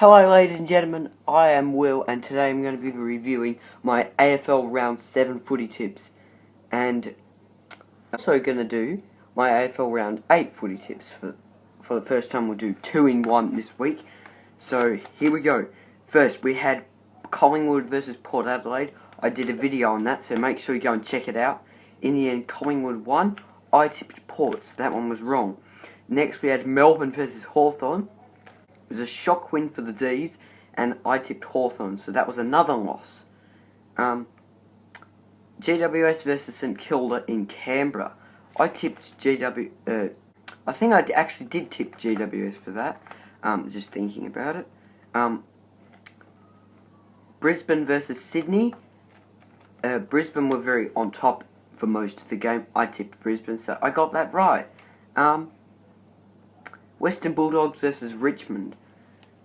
Hello ladies and gentlemen, I am Will and today I'm going to be reviewing my AFL Round 7 footy tips, and I'm also going to do my AFL Round 8 footy tips. For the first time we'll do 2 in 1 this week. So here we go. First we had Collingwood versus Port Adelaide. I did a video on that, so make sure you go and check it out. In the end Collingwood won. I tipped Port, so that one was wrong. Next we had Melbourne versus Hawthorn. It was a shock win for the D's, and I tipped Hawthorn, so that was another loss. GWS versus St Kilda in Canberra. I tipped I think I actually did tip GWS for that. Just thinking about it. Brisbane versus Sydney. Brisbane were very on top for most of the game. I tipped Brisbane, so I got that right. Western Bulldogs versus Richmond.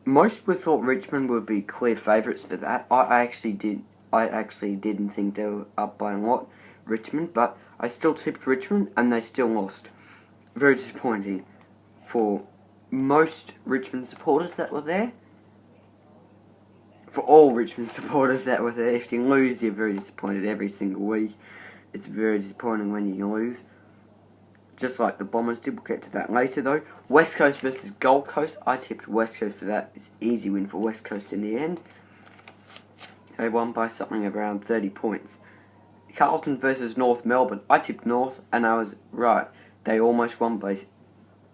Most would thought Richmond would be clear favourites for that. I actually didn't think they were up by a lot, Richmond, but I still tipped Richmond and they still lost. Very disappointing for most Richmond supporters that were there. For all Richmond supporters that were there. If you lose, you're very disappointed every single week. It's very disappointing when you lose. Just like the Bombers did. We'll get to that later though. West Coast versus Gold Coast. I tipped West Coast for that. It's an easy win for West Coast in the end. They won by something around 30 points. Carlton versus North Melbourne. I tipped North and I was right. They almost won by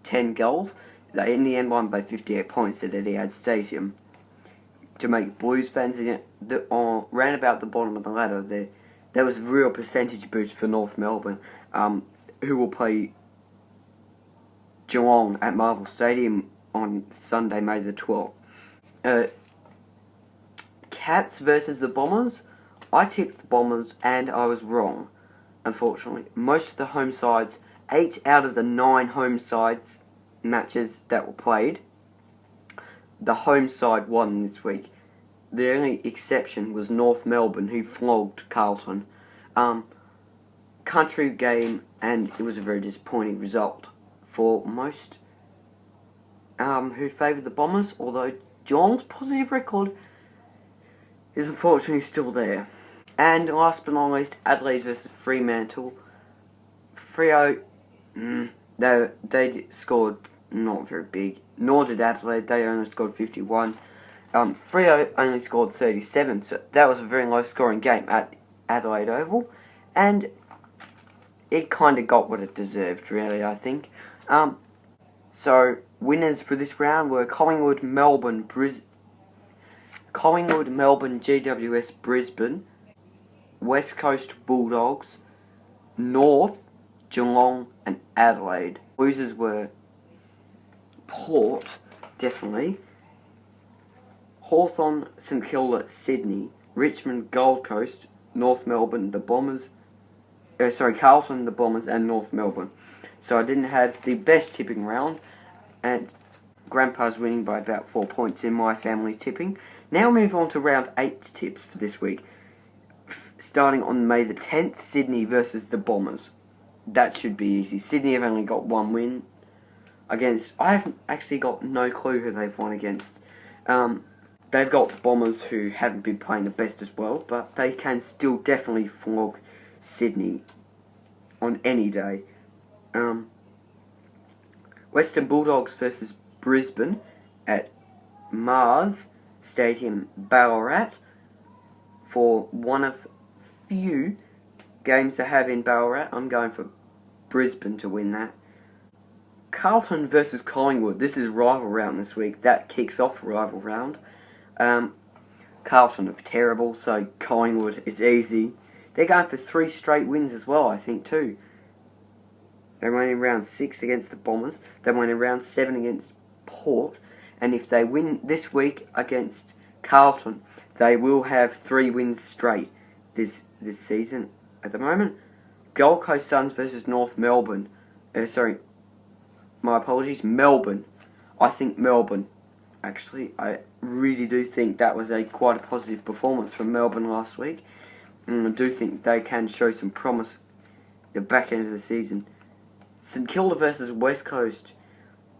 10 goals. They in the end won by 58 points at Etihad Stadium. To make Blues fans round about the bottom of the ladder, there was a real percentage boost for North Melbourne. Who will play Geelong at Marvel Stadium on Sunday, May the 12th. Cats versus the Bombers. I tipped the Bombers and I was wrong, unfortunately. Most of the home sides, 8 out of the 9 home sides matches that were played, the home side won this week. The only exception was North Melbourne, who flogged Carlton. Country game, and it was a very disappointing result for most who favoured the Bombers, although Geelong's positive record is unfortunately still there. And last but not least, Adelaide versus Fremantle. Freo, they scored not very big, nor did Adelaide. They only scored 51. Freo only scored 37, so that was a very low scoring game at Adelaide Oval, and it kind of got what it deserved, really, I think. So, winners for this round were Collingwood, Melbourne, GWS, Brisbane, West Coast Bulldogs, North, Geelong, and Adelaide. Losers were Port, definitely, Hawthorn, St Kilda, Sydney, Richmond, Gold Coast, North Melbourne, the Bombers, Carlton, the Bombers, and North Melbourne. So I didn't have the best tipping round, and Grandpa's winning by about 4 points in my family tipping. Now move on to round 8 tips for this week. Starting on May the 10th, Sydney versus the Bombers. That should be easy. Sydney have only got 1 win against... I haven't actually got no clue who they've won against. They've got the Bombers who haven't been playing the best as well, but they can still definitely flog Sydney on any day. Western Bulldogs versus Brisbane at Mars Stadium, Ballarat. For one of few games to have in Ballarat, I'm going for Brisbane to win that. Carlton versus Collingwood. This is rival round this week. That kicks off rival round. Carlton are terrible, so Collingwood is easy. They're going for 3 straight wins as well, I think, too. They won in round 6 against the Bombers. They won in round 7 against Port. And if they win this week against Carlton, they will have 3 wins straight this season. At the moment, Gold Coast Suns versus North Melbourne. My apologies, Melbourne. I think Melbourne. Actually, I really do think that was quite a positive performance from Melbourne last week. And I do think they can show some promise at the back end of the season. St Kilda versus West Coast.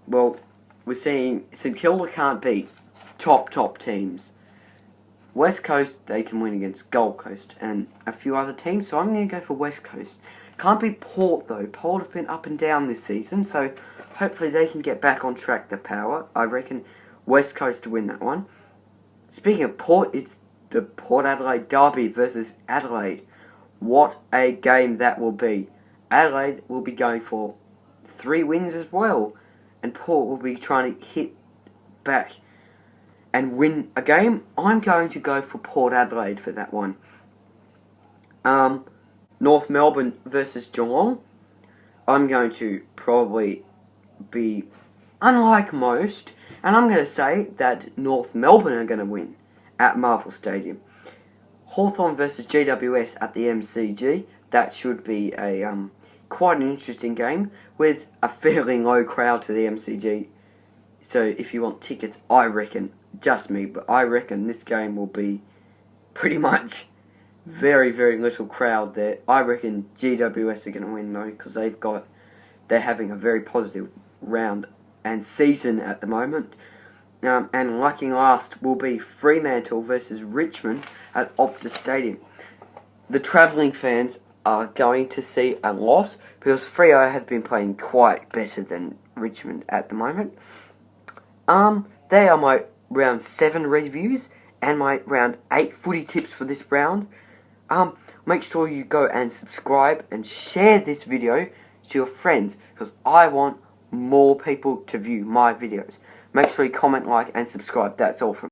Well, we're seeing St Kilda can't beat top teams. West Coast, they can win against Gold Coast and a few other teams, so I'm going to go for West Coast. Can't be Port, though. Port have been up and down this season, so hopefully they can get back on track, the Power. I reckon West Coast to win that one. Speaking of Port, it's the Port Adelaide Derby versus Adelaide. What a game that will be. Adelaide will be going for 3 wins as well, and Port will be trying to hit back and win a game. I'm going to go for Port Adelaide for that one. North Melbourne versus Geelong. I'm going to probably be unlike most, and I'm going to say that North Melbourne are going to win at Marvel Stadium. Hawthorn versus GWS at the MCG. That should be a quite an interesting game with a fairly low crowd to the MCG. So if you want tickets, I reckon, just me, but I reckon this game will be pretty much very, very little crowd there. I reckon GWS are going to win though, because they're having a very positive round and season at the moment. And lucky last will be Fremantle versus Richmond at Optus Stadium. The travelling fans are going to see a loss because Freo have been playing quite better than Richmond at the moment. They are my round 7 reviews and my round 8 footy tips for this round. Make sure you go and subscribe and share this video to your friends because I want more people to view my videos. Make sure you comment, like and subscribe. That's all from me.